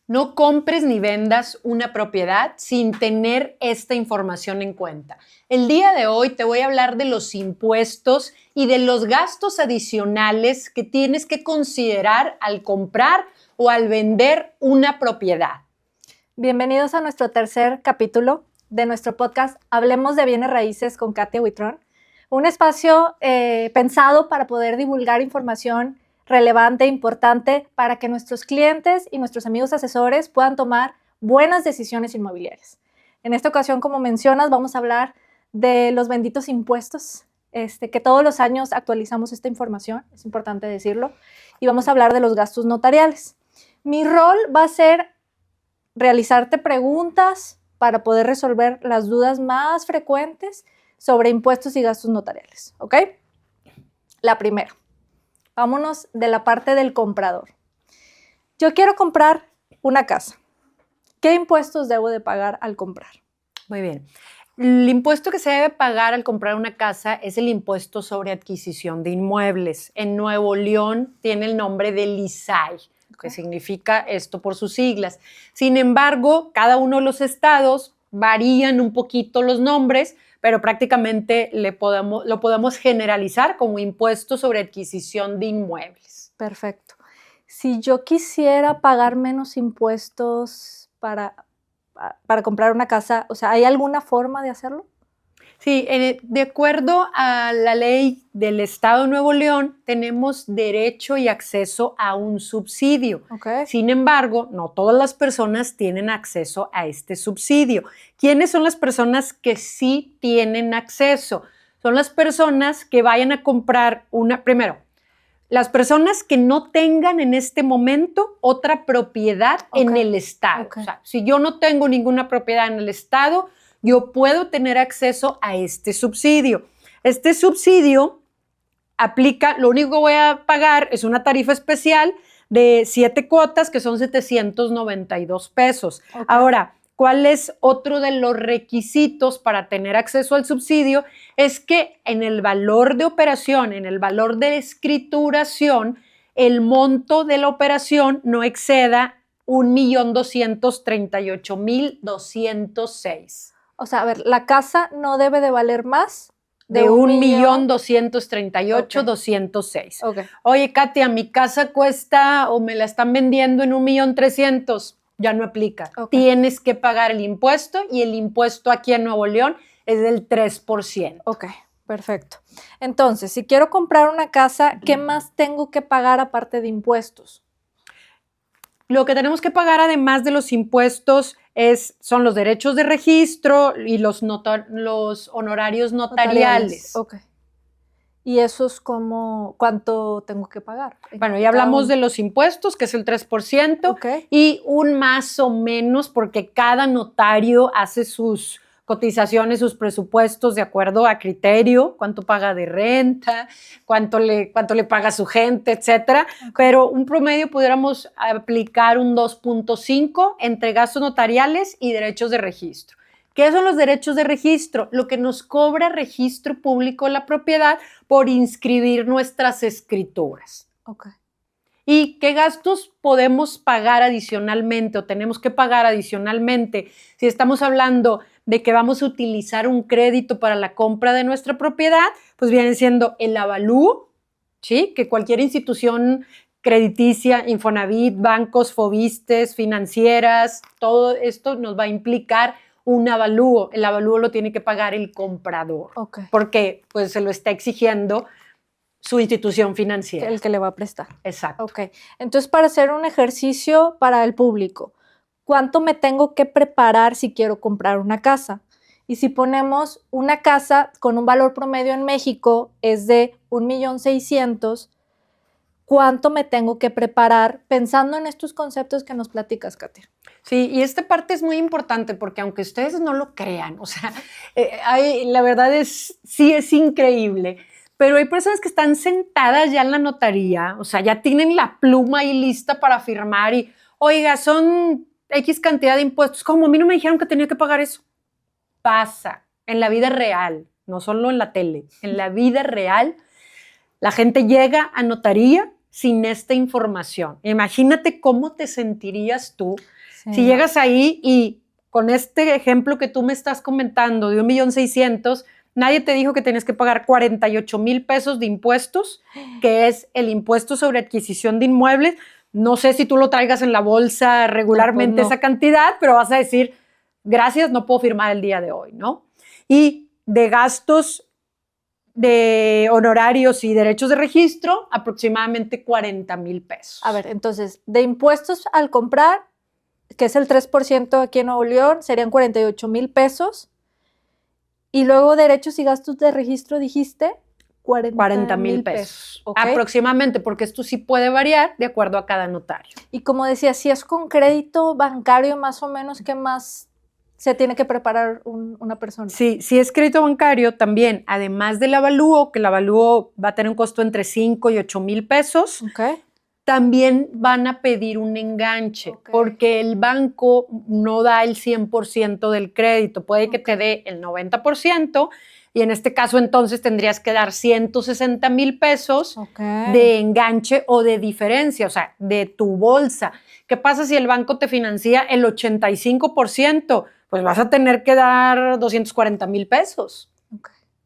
No compres ni vendas una propiedad sin tener esta información en cuenta. El día de hoy te voy a hablar de los impuestos y de los gastos adicionales que tienes que considerar al comprar o al vender una propiedad. Bienvenidos a nuestro tercer capítulo de nuestro podcast Hablemos de Bienes Raíces con Katia Huitrón, un espacio pensado para poder divulgar información relevante, importante, para que nuestros clientes y nuestros amigos asesores puedan tomar buenas decisiones inmobiliarias. En esta ocasión, como mencionas, vamos a hablar de los benditos impuestos, que todos los años actualizamos esta información, es importante decirlo, y vamos a hablar de los gastos notariales. Mi rol va a ser realizarte preguntas para poder resolver las dudas más frecuentes sobre impuestos y gastos notariales, ¿ok? La primera. Vámonos de la parte del comprador. Yo quiero comprar una casa. ¿Qué impuestos debo de pagar al comprar? Muy bien. El impuesto que se debe pagar al comprar una casa es el impuesto sobre adquisición de inmuebles. En Nuevo León tiene el nombre del ISAI, que significa esto por sus siglas. Sin embargo, cada uno de los estados varían un poquito los nombres, pero prácticamente lo podemos generalizar como impuesto sobre adquisición de inmuebles. Perfecto. Si yo quisiera pagar menos impuestos para comprar una casa, o sea, ¿hay alguna forma de hacerlo? Sí, de acuerdo a la ley del Estado de Nuevo León, tenemos derecho y acceso a un subsidio. Okay. Sin embargo, no todas las personas tienen acceso a este subsidio. ¿Quiénes son las personas que sí tienen acceso? Son las personas que vayan a comprar primero, las personas que no tengan en este momento otra propiedad en el Estado. O sea, si yo no tengo ninguna propiedad en el Estado, yo puedo tener acceso a este subsidio. Este subsidio aplica, lo único que voy a pagar es una tarifa especial de 7 cuotas, que son 792 pesos. Okay. Ahora, ¿cuál es otro de los requisitos para tener acceso al subsidio? Es que en el valor de operación, en el valor de escrituración, el monto de la operación no exceda 1,238,206. O sea, a ver, la casa no debe de valer más de 1,238,206. Okay. Oye, Katia, mi casa cuesta o me la están vendiendo en 1,300,000. Ya no aplica. Okay. Tienes que pagar el impuesto y el impuesto aquí en Nuevo León es del 3%. Ok, perfecto. Entonces, si quiero comprar una casa, ¿qué más tengo que pagar aparte de impuestos? Lo que tenemos que pagar además de los impuestos son los derechos de registro y los honorarios notariales. Ok. ¿Y eso es cuánto tengo que pagar? Bueno, ya hablamos de los impuestos, que es el 3%, okay. Y un más o menos, porque cada notario hace sus cotizaciones, sus presupuestos de acuerdo a criterio, cuánto paga de renta, cuánto le paga a su gente, etcétera. Okay. Pero un promedio pudiéramos aplicar un 2.5 entre gastos notariales y derechos de registro. ¿Qué son los derechos de registro? Lo que nos cobra Registro Público de la Propiedad por inscribir nuestras escrituras. Okay. ¿Y qué gastos podemos pagar adicionalmente o tenemos que pagar adicionalmente? Si estamos hablando de que vamos a utilizar un crédito para la compra de nuestra propiedad, pues viene siendo el avalúo, ¿sí? Que cualquier institución crediticia, Infonavit, bancos, Fobistes, financieras, todo esto nos va a implicar un avalúo. El avalúo lo tiene que pagar el comprador, okay. Porque pues, se lo está exigiendo su institución financiera. El que le va a prestar. Exacto. Ok. Entonces, para hacer un ejercicio para el público, ¿cuánto me tengo que preparar si quiero comprar una casa? Y si ponemos una casa con un valor promedio en México es de 1,600,000, ¿cuánto me tengo que preparar pensando en estos conceptos que nos platicas, Katia? Sí, y esta parte es muy importante porque aunque ustedes no lo crean, o sea, la verdad sí es increíble, pero hay personas que están sentadas ya en la notaría, o sea, ya tienen la pluma ahí lista para firmar y, oiga, son X cantidad de impuestos. ¿Cómo? A mí no me dijeron que tenía que pagar eso. Pasa en la vida real, no solo en la tele, en la vida real. La gente llega a notaría sin esta información. Imagínate cómo te sentirías tú si llegas ahí y con este ejemplo que tú me estás comentando de 1,600,000, nadie te dijo que tenías que pagar 48,000 pesos de impuestos, que es el impuesto sobre adquisición de inmuebles. No sé si tú lo traigas en la bolsa regularmente esa cantidad, pero vas a decir, gracias, no puedo firmar el día de hoy, ¿no? Y de gastos de honorarios y derechos de registro, aproximadamente 40,000 pesos. A ver, entonces, de impuestos al comprar, que es el 3% aquí en Nuevo León, serían 48,000 pesos. Y luego derechos y gastos de registro, dijiste, 40,000 pesos. Okay. Aproximadamente, porque esto sí puede variar de acuerdo a cada notario. Y como decía, si es con crédito bancario, más o menos, ¿qué más se tiene que preparar una persona? Sí, si es crédito bancario, también, además del avalúo, que el avalúo va a tener un costo entre 5 y 8,000 pesos, okay, también van a pedir un enganche, porque el banco no da el 100% del crédito, puede que te dé el 90%, y en este caso entonces tendrías que dar 160,000 pesos de enganche o de diferencia, o sea, de tu bolsa. ¿Qué pasa si el banco te financia el 85%? Pues vas a tener que dar 240,000 pesos.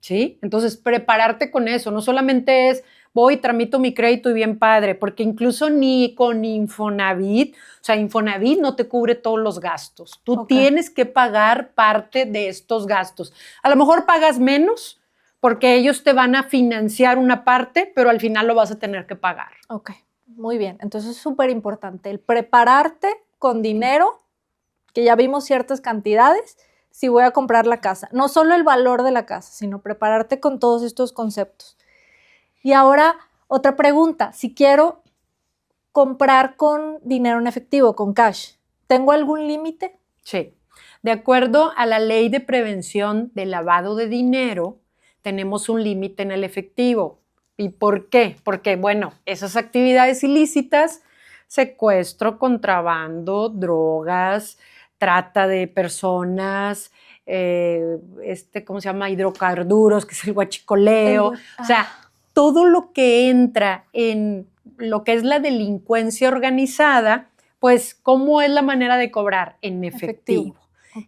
¿Sí? Entonces, prepararte con eso, no solamente es voy, tramito mi crédito y bien padre, porque incluso ni con Infonavit, o sea, Infonavit no te cubre todos los gastos. Tú tienes que pagar parte de estos gastos. A lo mejor pagas menos porque ellos te van a financiar una parte, pero al final lo vas a tener que pagar. Ok, muy bien. Entonces es súper importante el prepararte con dinero, que ya vimos ciertas cantidades, si voy a comprar la casa. No solo el valor de la casa, sino prepararte con todos estos conceptos. Y ahora, otra pregunta. Si quiero comprar con dinero en efectivo, con cash, ¿tengo algún límite? Sí. De acuerdo a la Ley de Prevención del Lavado de Dinero, tenemos un límite en el efectivo. ¿Y por qué? Porque, bueno, esas actividades ilícitas, secuestro, contrabando, drogas, trata de personas, ¿cómo se llama? Hidrocarburos, que es el huachicoleo. O sea, todo lo que entra en lo que es la delincuencia organizada, pues, ¿cómo es la manera de cobrar? En efectivo.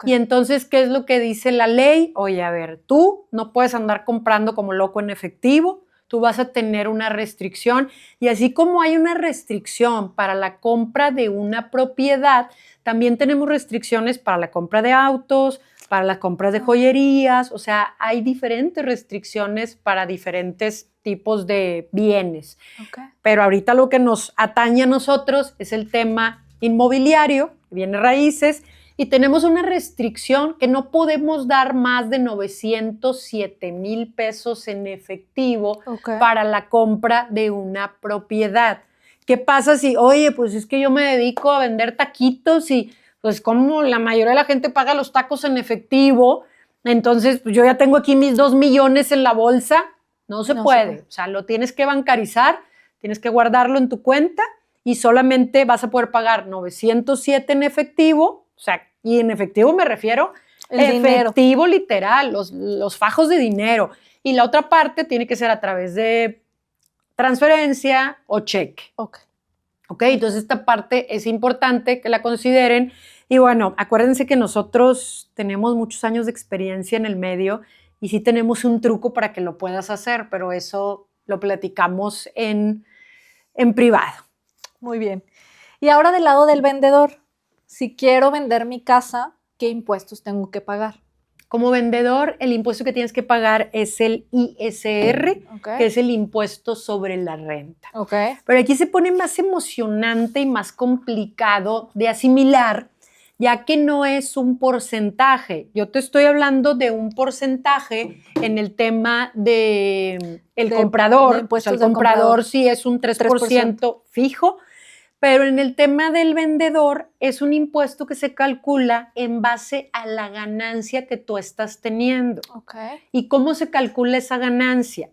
Y entonces, ¿qué es lo que dice la ley? Oye, a ver, tú no puedes andar comprando como loco en efectivo, tú vas a tener una restricción. Y así como hay una restricción para la compra de una propiedad, también tenemos restricciones para la compra de autos, para las compras de joyerías, o sea, hay diferentes restricciones para diferentes tipos de bienes. Pero ahorita lo que nos atañe a nosotros es el tema inmobiliario, bienes raíces, y tenemos una restricción que no podemos dar más de 907,000 pesos en efectivo para la compra de una propiedad. ¿Qué pasa si, oye, pues es que yo me dedico a vender taquitos y pues como la mayoría de la gente paga los tacos en efectivo, entonces pues yo ya tengo aquí mis 2 millones en la bolsa? No se puede. O sea, lo tienes que bancarizar, tienes que guardarlo en tu cuenta y solamente vas a poder pagar 907 en efectivo, o sea, y en efectivo me refiero efectivo literal, los fajos de dinero. Y la otra parte tiene que ser a través de transferencia o cheque. Entonces esta parte es importante que la consideren. Y bueno, acuérdense que nosotros tenemos muchos años de experiencia en el medio y sí tenemos un truco para que lo puedas hacer, pero eso lo platicamos en privado. Muy bien. Y ahora del lado del vendedor, si quiero vender mi casa, ¿qué impuestos tengo que pagar? Como vendedor, el impuesto que tienes que pagar es el ISR, que es el impuesto sobre la renta. Pero aquí se pone más emocionante y más complicado de asimilar, ya que no es un porcentaje. Yo te estoy hablando de un porcentaje en el tema del comprador. O sea, el comprador sí es un 3% fijo, pero en el tema del vendedor es un impuesto que se calcula en base a la ganancia que tú estás teniendo. ¿Y cómo se calcula esa ganancia?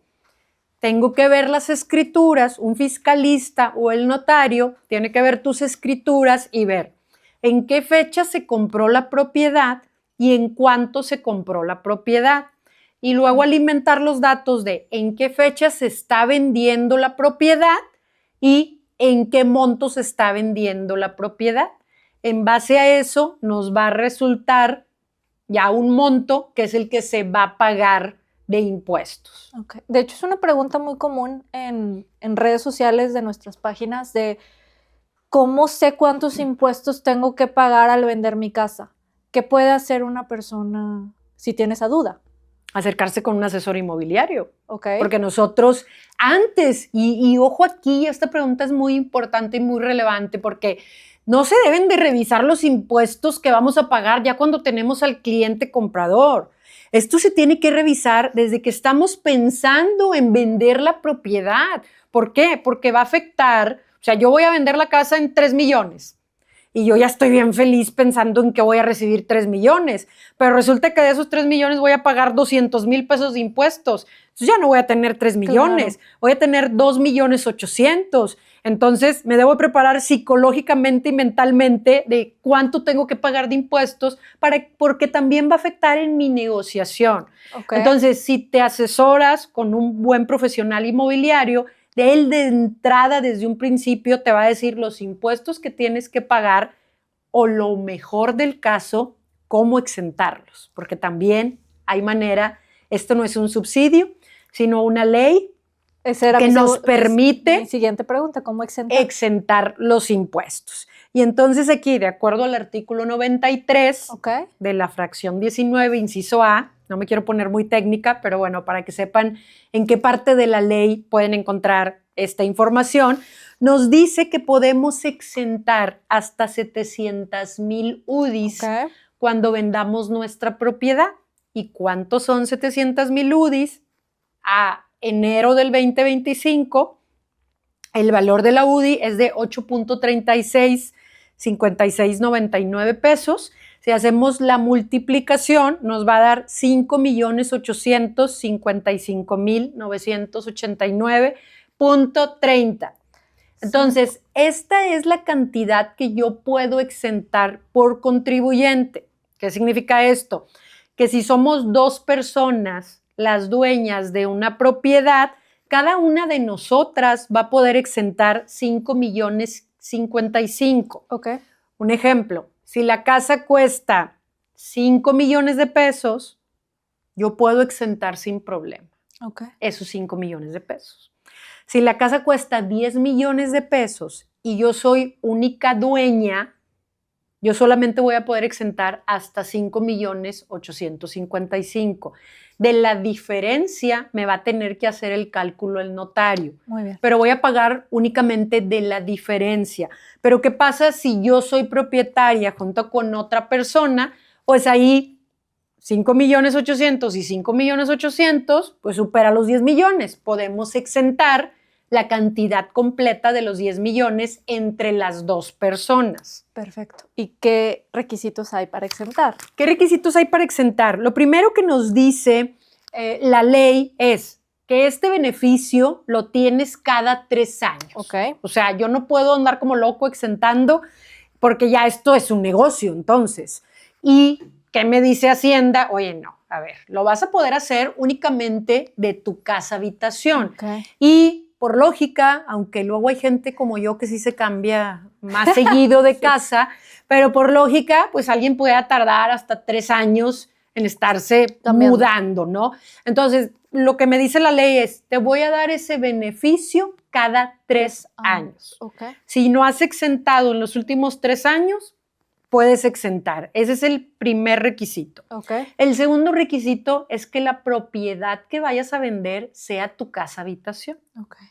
Tengo que ver las escrituras, un fiscalista o el notario tiene que ver tus escrituras y ver en qué fecha se compró la propiedad y en cuánto se compró la propiedad. y luego alimentar los datos de en qué fecha se está vendiendo la propiedad y en qué monto se está vendiendo la propiedad. En base a eso nos va a resultar ya un monto que es el que se va a pagar de impuestos. Okay. De hecho, es una pregunta muy común en redes sociales de nuestras páginas de ¿cómo sé cuántos impuestos tengo que pagar al vender mi casa? ¿Qué puede hacer una persona si tiene esa duda? Acercarse con un asesor inmobiliario. Okay. Porque nosotros antes, y ojo aquí, esta pregunta es muy importante y muy relevante porque no se deben de revisar los impuestos que vamos a pagar ya cuando tenemos al cliente comprador. Esto se tiene que revisar desde que estamos pensando en vender la propiedad. ¿Por qué? Porque va a afectar, o sea, yo voy a vender la casa en 3 millones. Y yo ya estoy bien feliz pensando en que voy a recibir 3 millones, pero resulta que de esos 3 millones voy a pagar 200,000 pesos de impuestos. Entonces ya no voy a tener 3 millones, claro. Voy a tener 2,800,000. Entonces me debo preparar psicológicamente y mentalmente de cuánto tengo que pagar de impuestos porque también va a afectar en mi negociación. Okay. Entonces, si te asesoras con un buen profesional inmobiliario, él de entrada, desde un principio, te va a decir los impuestos que tienes que pagar o lo mejor del caso, cómo exentarlos. Porque también hay manera, esto no es un subsidio, sino una ley que nos permite... Mi siguiente pregunta, ¿cómo exentar los impuestos? Y entonces aquí, de acuerdo al artículo 93 okay. de la fracción 19, inciso A, no me quiero poner muy técnica, pero bueno, para que sepan en qué parte de la ley pueden encontrar esta información, nos dice que podemos exentar hasta 700,000 UDIs okay. cuando vendamos nuestra propiedad. ¿Y cuántos son 700,000 UDIs? A enero del 2025, el valor de la UDI es de 8.365699 pesos. Si hacemos la multiplicación, nos va a dar 5,855,989.30. Entonces, esta es la cantidad que yo puedo exentar por contribuyente. ¿Qué significa esto? Que si somos 2 personas las dueñas de una propiedad, cada una de nosotras va a poder exentar 5,055,000. Okay. Un ejemplo, si la casa cuesta 5 millones de pesos, yo puedo exentar sin problema okay. esos 5 millones de pesos. Si la casa cuesta 10 millones de pesos y yo soy única dueña, yo solamente voy a poder exentar hasta 5,855,000. De la diferencia me va a tener que hacer el cálculo el notario. Muy bien. Pero voy a pagar únicamente de la diferencia. Pero ¿qué pasa si yo soy propietaria junto con otra persona? Pues ahí 5,800,000 y 5,800,000, pues supera los 10 millones. Podemos exentar la cantidad completa de los 10 millones entre las 2 personas. Perfecto. ¿Y qué requisitos hay para exentar? ¿Qué requisitos hay para exentar? Lo primero que nos dice la ley es que este beneficio lo tienes cada 3 años. Okay. O sea, yo no puedo andar como loco exentando porque ya esto es un negocio, entonces. ¿Y qué me dice Hacienda? Oye, no, a ver, lo vas a poder hacer únicamente de tu casa habitación. Okay. Y por lógica, aunque luego hay gente como yo que sí se cambia más seguido de casa, pero por lógica, pues alguien puede tardar hasta 3 años en estarse mudando, ¿no? Entonces, lo que me dice la ley es, te voy a dar ese beneficio cada 3 años. Okay. Si no has exentado en los últimos 3 años, puedes exentar. Ese es el primer requisito. Okay. El segundo requisito es que la propiedad que vayas a vender sea tu casa habitación. Okay.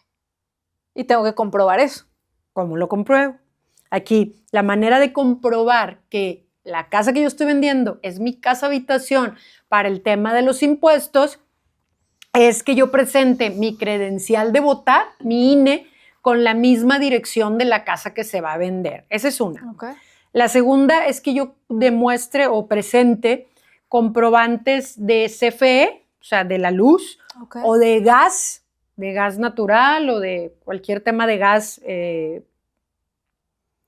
Y tengo que comprobar eso. ¿Cómo lo compruebo? Aquí, la manera de comprobar que la casa que yo estoy vendiendo es mi casa habitación para el tema de los impuestos es que yo presente mi credencial de votar, mi INE, con la misma dirección de la casa que se va a vender. Esa es una. Okay. La segunda es que yo demuestre o presente comprobantes de CFE, o sea, de la luz, okay. o de gas natural o de cualquier tema de gas,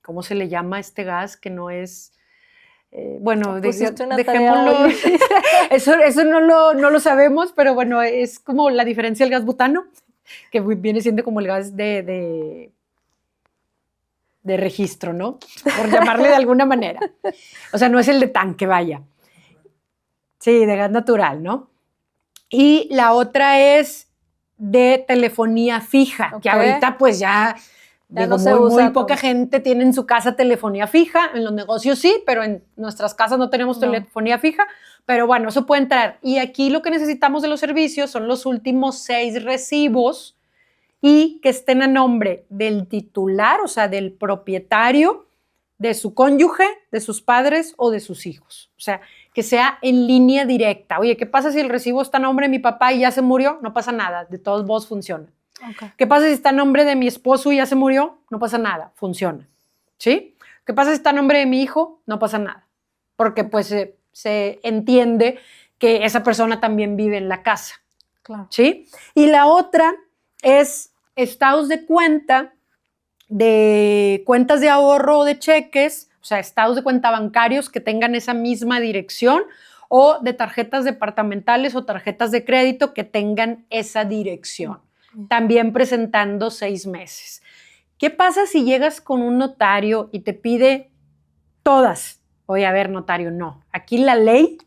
¿cómo se le llama este gas? Que no es Bueno, Pusiste una dejémoslo. tarea hoy. Eso no lo sabemos, pero bueno, es como la diferencia del gas butano, que viene siendo como el gas de registro, ¿no? Por llamarle de alguna manera. O sea, no es el de tanque, vaya. Sí, de gas natural, ¿no? Y la otra es de telefonía fija, que ahorita pues ya digo, no se usa muy poca gente tiene en su casa telefonía fija, en los negocios sí, pero en nuestras casas no tenemos telefonía fija, pero bueno, eso puede entrar. Y aquí lo que necesitamos de los servicios son los últimos 6 recibos y que estén a nombre del titular, o sea, del propietario, de su cónyuge, de sus padres o de sus hijos. O sea, que sea en línea directa. Oye, ¿qué pasa si el recibo está a nombre de mi papá y ya se murió? No pasa nada, de todos modos funciona. Okay. ¿Qué pasa si está a nombre de mi esposo y ya se murió? No pasa nada, funciona. ¿Sí? ¿Qué pasa si está a nombre de mi hijo? No pasa nada. Porque pues se entiende que esa persona también vive en la casa. Claro. ¿Sí? Y la otra es estados de cuenta, de cuentas de ahorro o de cheques, o sea, estados de cuenta bancarios que tengan esa misma dirección o de tarjetas departamentales o tarjetas de crédito que tengan esa dirección. También presentando 6 meses. ¿Qué pasa si llegas con un notario y te pide todas? Oye, a ver, notario, no. Aquí la ley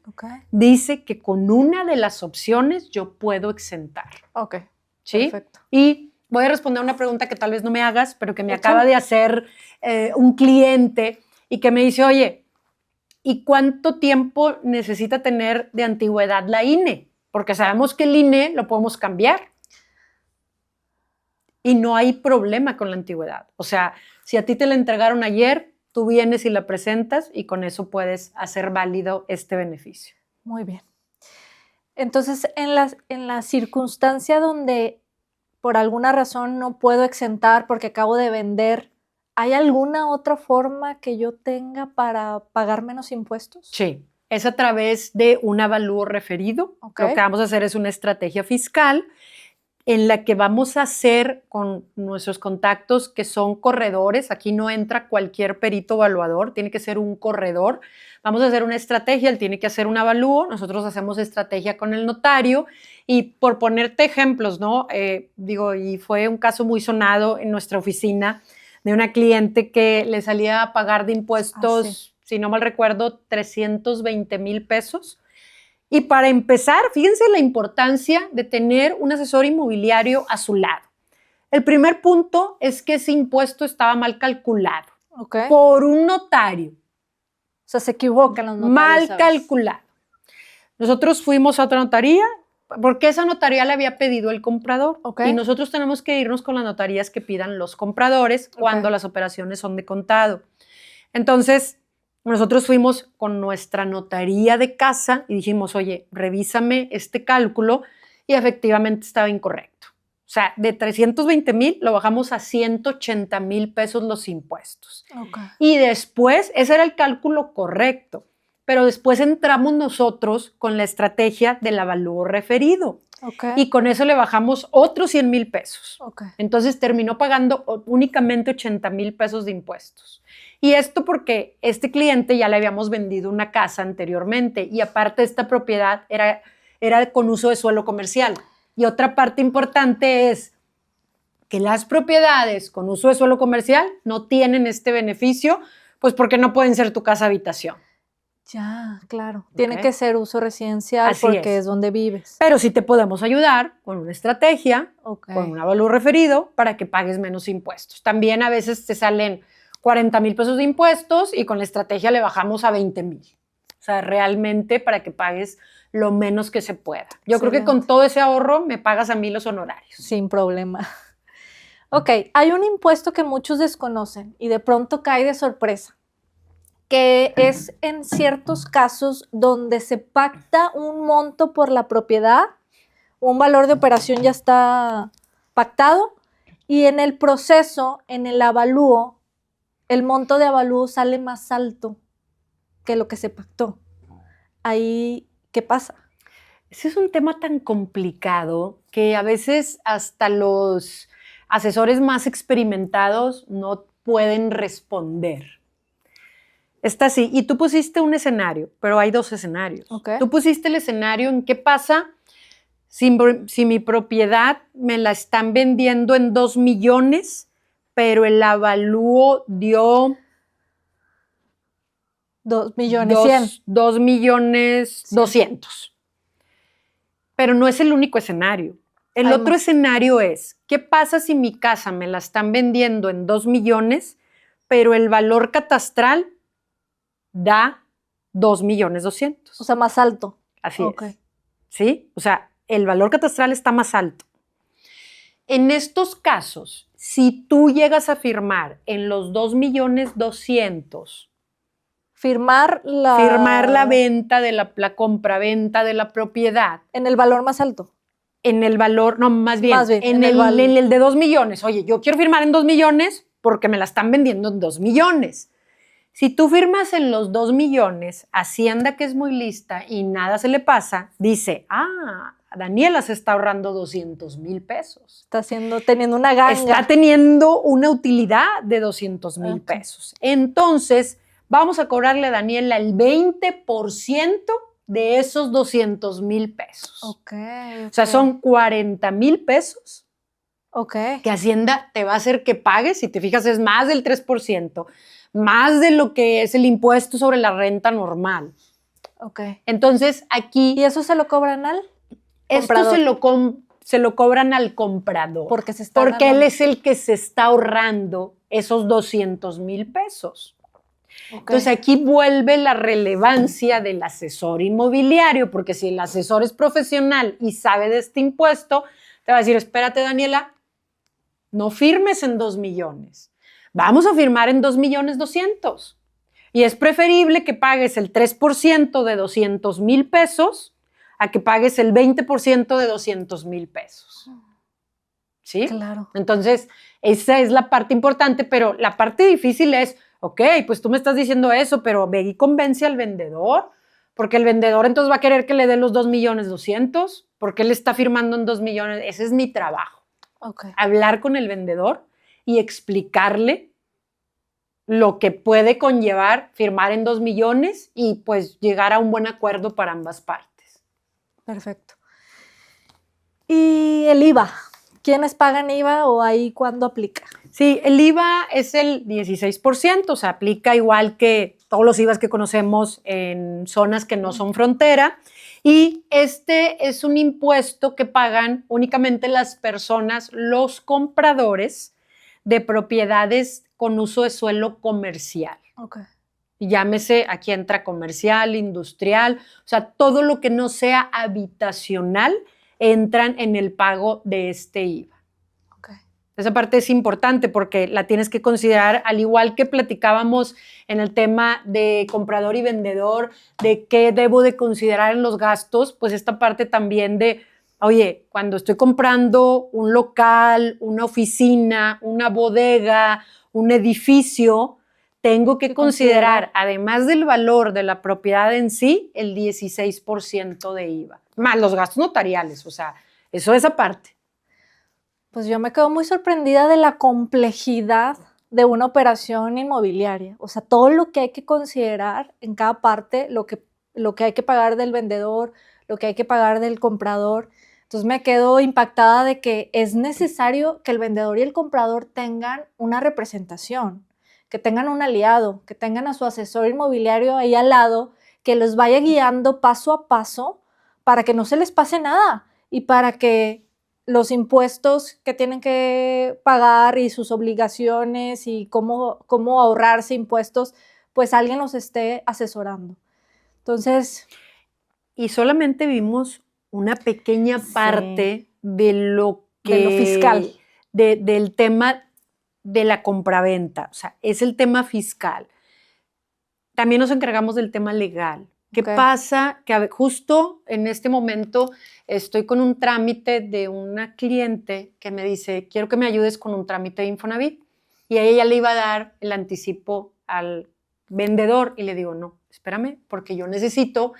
dice que con una de las opciones yo puedo exentar. Ok, ¿sí? Perfecto. Y voy a responder una pregunta que tal vez no me hagas, pero que me acaba de hacer un cliente y que me dice, oye, ¿y cuánto tiempo necesita tener de antigüedad la INE? Porque sabemos que el INE lo podemos cambiar. Y no hay problema con la antigüedad. O sea, si a ti te la entregaron ayer, tú vienes y la presentas y con eso puedes hacer válido este beneficio. Muy bien. Entonces, en la circunstancia donde por alguna razón no puedo exentar porque acabo de vender, ¿hay alguna otra forma que yo tenga para pagar menos impuestos? Sí, es a través de un avalúo referido. Lo que vamos a hacer es una estrategia fiscal en la que vamos a hacer con nuestros contactos que son corredores. Aquí no entra cualquier perito evaluador, tiene que ser un corredor. Vamos a hacer una estrategia, él tiene que hacer un avalúo, nosotros hacemos estrategia con el notario y por ponerte ejemplos, ¿no? Y fue un caso muy sonado en nuestra oficina de una cliente que le salía a pagar de impuestos, si no mal recuerdo, 320,000 pesos. Y para empezar, fíjense la importancia de tener un asesor inmobiliario a su lado. El primer punto es que ese impuesto estaba mal calculado por un notario. O sea, se equivocan los notarios. Mal calculado. Nosotros fuimos a otra notaría porque esa notaría le había pedido el comprador. Y nosotros tenemos que irnos con las notarías que pidan los compradores cuando las operaciones son de contado. Entonces, nosotros fuimos con nuestra notaría de casa y dijimos, oye, revísame este cálculo y efectivamente estaba incorrecto. O sea, de 320,000 lo bajamos a 180,000 pesos los impuestos. Y después, ese era el cálculo correcto, pero después entramos nosotros con la estrategia del avalúo referido. Y con eso le bajamos otros 100,000 pesos. Entonces terminó pagando únicamente 80,000 pesos de impuestos. Y esto porque este cliente ya le habíamos vendido una casa anteriormente y aparte esta propiedad era con uso de suelo comercial. Y otra parte importante es que las propiedades con uso de suelo comercial no tienen este beneficio, pues porque no pueden ser tu casa habitación. Ya, claro. Tiene que ser uso residencial porque es donde vives. Pero sí te podemos ayudar con una estrategia, con un avalúo referido para que pagues menos impuestos. También a veces te salen 40,000 pesos de impuestos y con la estrategia le bajamos a 20,000. O sea, realmente para que pagues lo menos que se pueda. Yo creo que con todo ese ahorro me pagas a mí los honorarios. Sin problema. Hay un impuesto que muchos desconocen y de pronto cae de sorpresa, que es en ciertos casos donde se pacta un monto por la propiedad, un valor de operación ya está pactado y en el proceso, en el avalúo, el monto de avalúo sale más alto que lo que se pactó. Ahí, ¿qué pasa? Ese es un tema tan complicado que a veces hasta los asesores más experimentados no pueden responder. Está así. Y tú pusiste un escenario, pero hay dos escenarios. Ok. Tú pusiste el escenario en qué pasa si mi propiedad me la están vendiendo en 2 millones, pero el avalúo dio 2.100.000. 2 millones 200. Pero no es el único escenario. El Hay otro más. escenario es, ¿qué pasa si mi casa me la están vendiendo en 2 millones, pero el valor catastral da 2 millones 200? O sea, más alto. Así Ok. es. ¿Sí? O sea, el valor catastral está más alto. En estos casos, si tú llegas a firmar en los 2 millones 200, Firmar la venta de la compraventa de la propiedad, en el valor más alto. en el valor, no, más bien, en el de 2 millones. Oye, yo quiero firmar en 2 millones porque me la están vendiendo en 2 millones. Si tú firmas en los 2 millones, Hacienda, que es muy lista y nada se le pasa, dice, Daniela se está ahorrando 200,000 pesos. Está teniendo una ganga. Está teniendo una utilidad de 200,000 pesos. Entonces, vamos a cobrarle a Daniela el 20% de esos 200,000 pesos. Okay. O sea, son 40,000 pesos que Hacienda te va a hacer que pagues. Si te fijas, es más del 3%, más de lo que es el impuesto sobre la renta normal. Entonces, aquí... ¿Y eso se lo cobran al comprador? Esto se lo cobran al comprador. Porque él es el que se está ahorrando esos 200,000 pesos. Entonces aquí vuelve la relevancia del asesor inmobiliario, porque si el asesor es profesional y sabe de este impuesto, te va a decir, espérate, Daniela, no firmes en 2 millones. Vamos a firmar en 2 millones 200. Y es preferible que pagues el 3% de 200,000 pesos a que pagues el 20% de 200,000 pesos. ¿Sí? Claro. Entonces, esa es la parte importante, pero la parte difícil es, ok, pues tú me estás diciendo eso, pero ve y convence al vendedor, porque el vendedor entonces va a querer que le dé los 2 millones 200, porque él está firmando en 2 millones. Ese es mi trabajo. Hablar con el vendedor y explicarle lo que puede conllevar firmar en 2 millones y pues llegar a un buen acuerdo para ambas partes. Perfecto. ¿Y el IVA? ¿Quiénes pagan IVA o ahí cuándo aplica? Sí, el IVA es el 16%, o sea, aplica igual que todos los IVAs que conocemos en zonas que no son frontera. Y este es un impuesto que pagan únicamente las personas, los compradores de propiedades con uso de suelo comercial. Llámese, aquí entra comercial, industrial, o sea, todo lo que no sea habitacional entran en el pago de este IVA. Esa parte es importante porque la tienes que considerar, al igual que platicábamos en el tema de comprador y vendedor, de qué debo de considerar en los gastos, pues esta parte también de, oye, cuando estoy comprando un local, una oficina, una bodega, un edificio, tengo que considerar, además del valor de la propiedad en sí, el 16% de IVA, más los gastos notariales, o sea, eso es aparte. Pues yo me quedo muy sorprendida de la complejidad de una operación inmobiliaria. O sea, todo lo que hay que considerar en cada parte, lo que hay que pagar del vendedor, lo que hay que pagar del comprador. Entonces me quedo impactada de que es necesario que el vendedor y el comprador tengan una representación, que tengan un aliado, que tengan a su asesor inmobiliario ahí al lado, que los vaya guiando paso a paso para que no se les pase nada y para que los impuestos que tienen que pagar y sus obligaciones y cómo ahorrarse impuestos, pues alguien los esté asesorando. Entonces... Y solamente vimos una pequeña parte de lo fiscal. Del tema de la compraventa, o sea, es el tema fiscal. También nos encargamos del tema legal. ¿Qué pasa? Que justo en este momento estoy con un trámite de una cliente que me dice, quiero que me ayudes con un trámite de Infonavit. Y a ella ya le iba a dar el anticipo al vendedor y le digo, no, espérame, porque yo necesito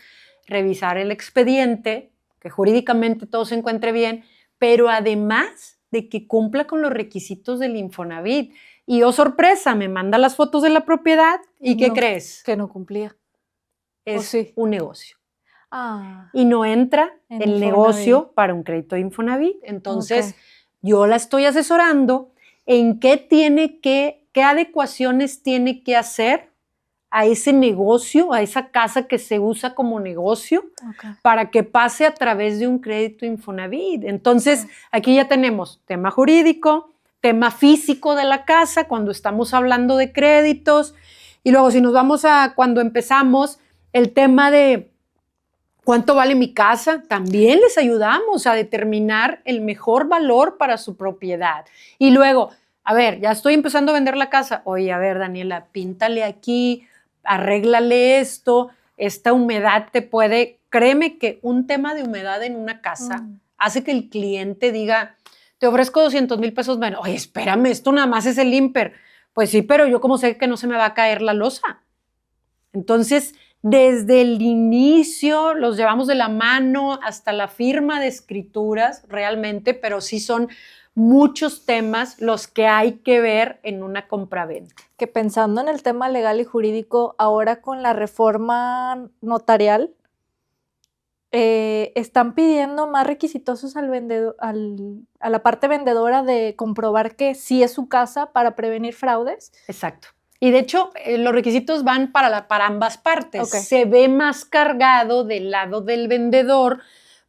revisar el expediente, que jurídicamente todo se encuentre bien, pero además de que cumpla con los requisitos del Infonavit. Y oh, sorpresa, me manda las fotos de la propiedad y ¿qué crees? Que no cumplía. Es un negocio. Ah, y no entra en el Infonavit. negocio para un crédito de Infonavit. Entonces, yo la estoy asesorando en qué adecuaciones tiene que hacer a ese negocio, a esa casa que se usa como negocio, para que pase a través de un crédito Infonavit. Entonces, aquí ya tenemos tema jurídico, tema físico de la casa, cuando estamos hablando de créditos, y luego si nos vamos a cuando empezamos, el tema de ¿cuánto vale mi casa? También les ayudamos a determinar el mejor valor para su propiedad. Y luego, a ver, ya estoy empezando a vender la casa. Oye, a ver, Daniela, píntale aquí, arréglale esto. Esta humedad te puede... Créeme que un tema de humedad en una casa hace que el cliente diga, te ofrezco 200,000 pesos menos. Oye, espérame, esto nada más es el IMPER. Pues sí, pero yo como sé que no se me va a caer la losa. Entonces, desde el inicio los llevamos de la mano hasta la firma de escrituras realmente, pero sí son muchos temas los que hay que ver en una compraventa. Que pensando en el tema legal y jurídico, ahora con la reforma notarial, están pidiendo más requisitosos al vendedor, a la parte vendedora de comprobar que sí es su casa para prevenir fraudes. Exacto. Y de hecho, los requisitos van para ambas partes. Se ve más cargado del lado del vendedor,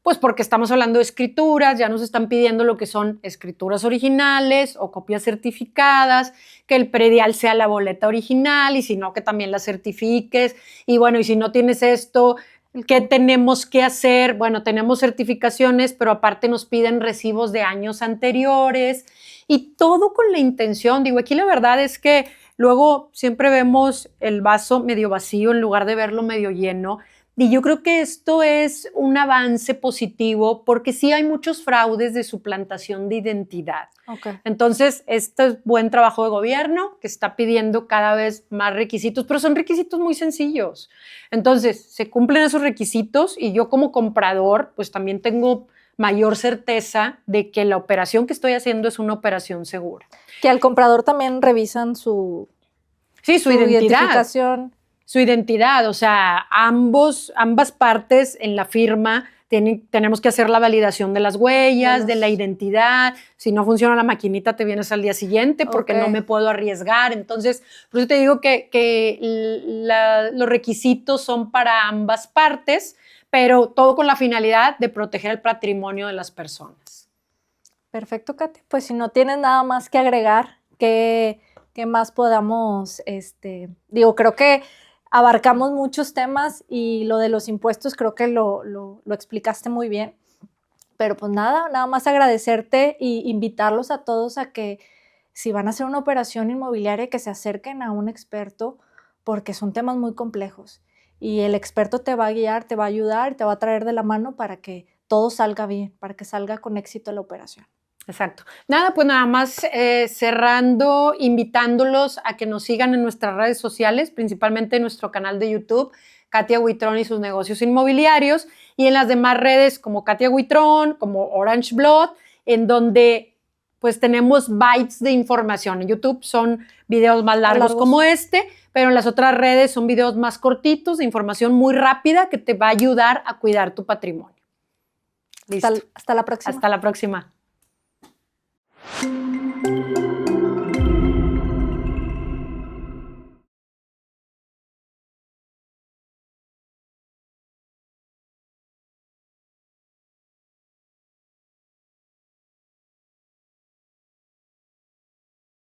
pues porque estamos hablando de escrituras, ya nos están pidiendo lo que son escrituras originales o copias certificadas, que el predial sea la boleta original y si no, que también la certifiques. Y bueno, y si no tienes esto, ¿qué tenemos que hacer? Bueno, tenemos certificaciones, pero aparte nos piden recibos de años anteriores y todo con la intención. Digo, aquí la verdad es que luego siempre vemos el vaso medio vacío en lugar de verlo medio lleno. Y yo creo que esto es un avance positivo porque sí hay muchos fraudes de suplantación de identidad. Entonces, este es buen trabajo de gobierno que está pidiendo cada vez más requisitos, pero son requisitos muy sencillos. Entonces, se cumplen esos requisitos y yo como comprador, pues también tengo mayor certeza de que la operación que estoy haciendo es una operación segura. Que al comprador también revisan su identificación. Su identidad, o sea, ambas partes en la firma tenemos que hacer la validación de las huellas, de la identidad. Si no funciona la maquinita, te vienes al día siguiente porque no me puedo arriesgar. Entonces, por eso te digo que los requisitos son para ambas partes, pero todo con la finalidad de proteger el patrimonio de las personas. Perfecto, Katy. Pues si no tienes nada más que agregar, ¿qué más podamos, creo que abarcamos muchos temas y lo de los impuestos creo que lo explicaste muy bien, pero pues nada más agradecerte y invitarlos a todos a que si van a hacer una operación inmobiliaria que se acerquen a un experto porque son temas muy complejos y el experto te va a guiar, te va a ayudar, te va a traer de la mano para que todo salga bien, para que salga con éxito la operación. Exacto. Nada, pues nada más cerrando, invitándolos a que nos sigan en nuestras redes sociales, principalmente en nuestro canal de YouTube, Katia Huitrón y sus negocios inmobiliarios, y en las demás redes como Katia Huitrón, como Orange Blood, en donde pues tenemos bytes de información. En YouTube son videos más largos como este, pero en las otras redes son videos más cortitos de información muy rápida que te va a ayudar a cuidar tu patrimonio. Listo. Hasta la próxima. Hasta la próxima.